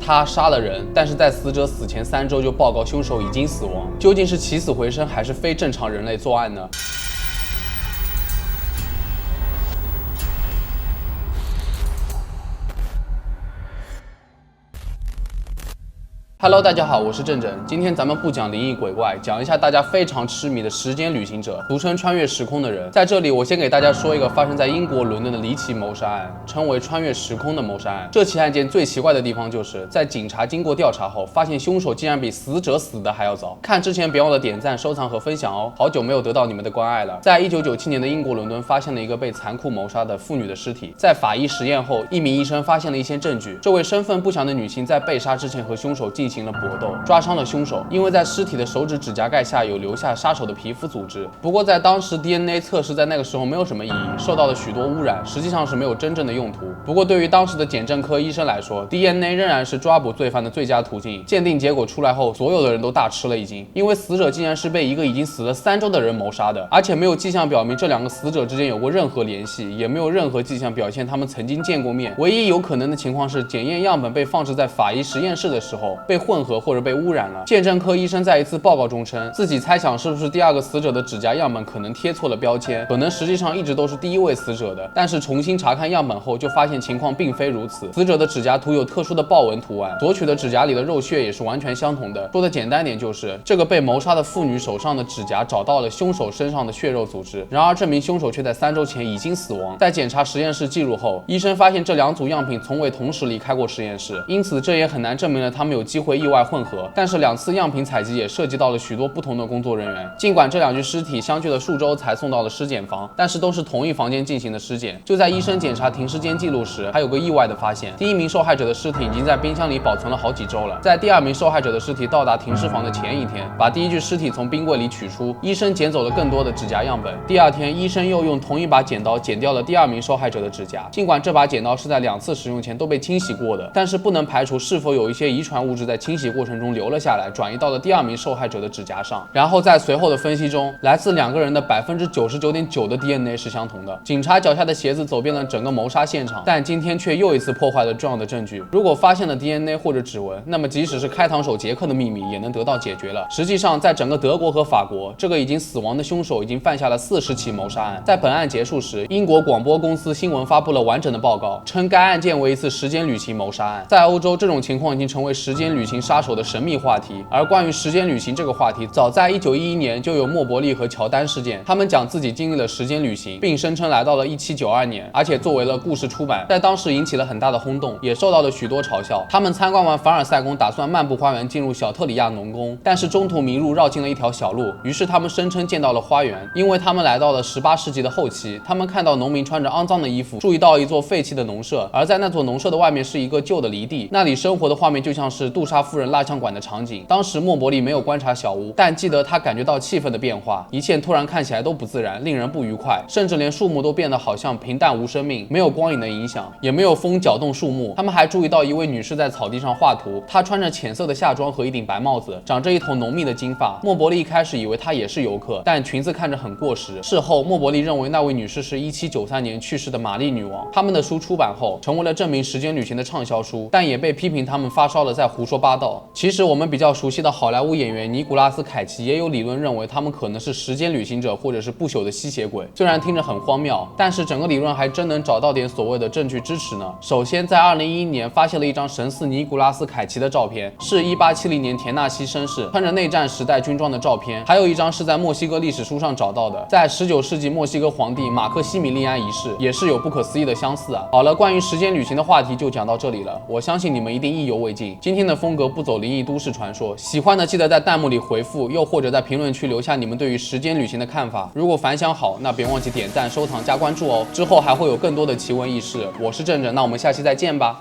他杀了人，但是在死者死前3周就报告凶手已经死亡，究竟是起死回生还是非正常人类作案呢？ Hello， 大家好，我是正正。今天咱们不讲灵异鬼怪，讲一下大家非常痴迷的时间旅行者，俗称穿越时空的人。在这里，我先给大家说一个发生在英国伦敦的离奇谋杀案，称为穿越时空的谋杀案。这起案件最奇怪的地方就是在警察经过调查后，发现凶手竟然比死者死的还要早。看之前别忘了点赞、收藏和分享哦，好久没有得到你们的关爱了。在1997年的英国伦敦，发现了一个被残酷谋杀的妇女的尸体。在法医实验后，一名医生发现了一些证据，这位身份不详的女性在被杀之前和凶手进行了搏斗，抓伤了凶手。因为在尸体的手指指甲盖下有留下杀手的皮肤组织，不过在当时 DNA 测试在那个时候没有什么意义，受到了许多污染，实际上是没有真正的用途。不过对于当时的检证科医生来说 ，DNA 仍然是抓捕罪犯的最佳途径。鉴定结果出来后，所有的人都大吃了一惊，因为死者竟然是被一个已经死了3周的人谋杀的，而且没有迹象表明这2个死者之间有过任何联系，也没有任何迹象表现他们曾经见过面。唯一有可能的情况是，检验样本被放置在法医实验室的时候被混合或者被污染了。鉴证科医生在一次报告中称，自己猜想是不是第2个死者的指甲样本可能贴错了标签，可能实际上一直都是第1位死者的。但是重新查看样本后，就发现情况并非如此。死者的指甲涂有特殊的豹纹图案，索取的指甲里的肉屑也是完全相同的。说的简单点，就是这个被谋杀的妇女手上的指甲找到了凶手身上的血肉组织，然而这名凶手却在3周前已经死亡。在检查实验室记录后，医生发现这2组样品从未同时离开过实验室，因此这也很难证明了他们有机会意外混合。但是2次样品采集也涉及到了许多不同的工作人员。尽管这2具尸体相距了数周才送到了尸检房，但是都是同一房间进行的尸检。就在医生检查停尸间记录时，还有个意外的发现：第1名受害者的尸体已经在冰箱里保存了好几周了。在第2名受害者的尸体到达停尸房的前一天，把第1具尸体从冰柜里取出，医生捡走了更多的指甲样本。第2天，医生又用同一把剪刀剪掉了第2名受害者的指甲。尽管这把剪刀是在2次使用前都被清洗过的，但是不能排除是否有一些遗传物质在清洗过程中留了下来，转移到了第2名受害者的指甲上。然后在随后的分析中，来自2个人的99.9%的 DNA 是相同的。警察脚下的鞋子走遍了整个谋杀现场，但今天却又一次破坏了重要的证据。如果发现了 DNA 或者指纹，那么即使是开膛手杰克的秘密也能得到解决了。实际上，在整个德国和法国，这个已经死亡的凶手已经犯下了40起谋杀案。在本案结束时，英国广播公司新闻发布了完整的报告，称该案件为一次时间旅行谋杀案。在欧洲，这种情况已经成为时间旅行杀手的神秘话题。而关于时间旅行这个话题，早在1911年就有莫伯利和乔丹事件，他们讲自己经历了时间旅行，并声称来到了1792年，而且作为了故事出版，在当时引起了很大的轰动，也受到了许多嘲笑。他们参观完凡尔赛宫，打算漫步花园进入小特里亚农宫，但是中途迷路，绕进了一条小路。于是他们声称见到了花园，因为他们来到了18世纪的后期，他们看到农民穿着肮脏的衣服，注意到一座废弃的农舍，而在那座农舍的外面是一个旧的犁地，那里生活的画面就像是杜莎夫人蜡像馆的场景。当时莫伯利没有观察小屋，但记得他感觉到气氛的变化，一切突然看起来都不自然，令人不愉快，甚至连树木都变得好像平淡无生命，没有光影的影响，也没有风搅动树木。他们还注意到一位女士在草地上画图，她穿着浅色的夏装和一顶白帽子，长着一头浓密的金发。莫伯利一开始以为她也是游客，但裙子看着很过时。事后，莫伯利认为那位女士是1793年去世的玛丽女王。他们的书出版后，成为了证明时间旅行的畅销书，但也被批评他们发烧了在胡说八道。其实我们比较熟悉的好莱坞演员尼古拉斯凯奇也有理论认为他们可能是时间旅行者或者是不朽的吸血鬼。虽然听着很荒谬，但是整个理论还真能找到点所谓的证据支持呢。首先，在2011年发现了一张神似尼古拉斯凯奇的照片，是1870年田纳西绅士穿着内战时代军装的照片。还有一张是在墨西哥历史书上找到的，在19世纪墨西哥皇帝马克西米利安一世，也是有不可思议的相似啊。好了，关于时间旅行的话题就讲到这里了，我相信你们一定意犹未尽。今天的风格不走灵异都市传说，喜欢的记得在弹幕里回复，又或者在评论区留下你们对于时间旅行的看法。如果反响好，那别忘记点赞、收藏、加关注哦。之后还会有更多的奇闻异事。我是正正，那我们下期再见吧。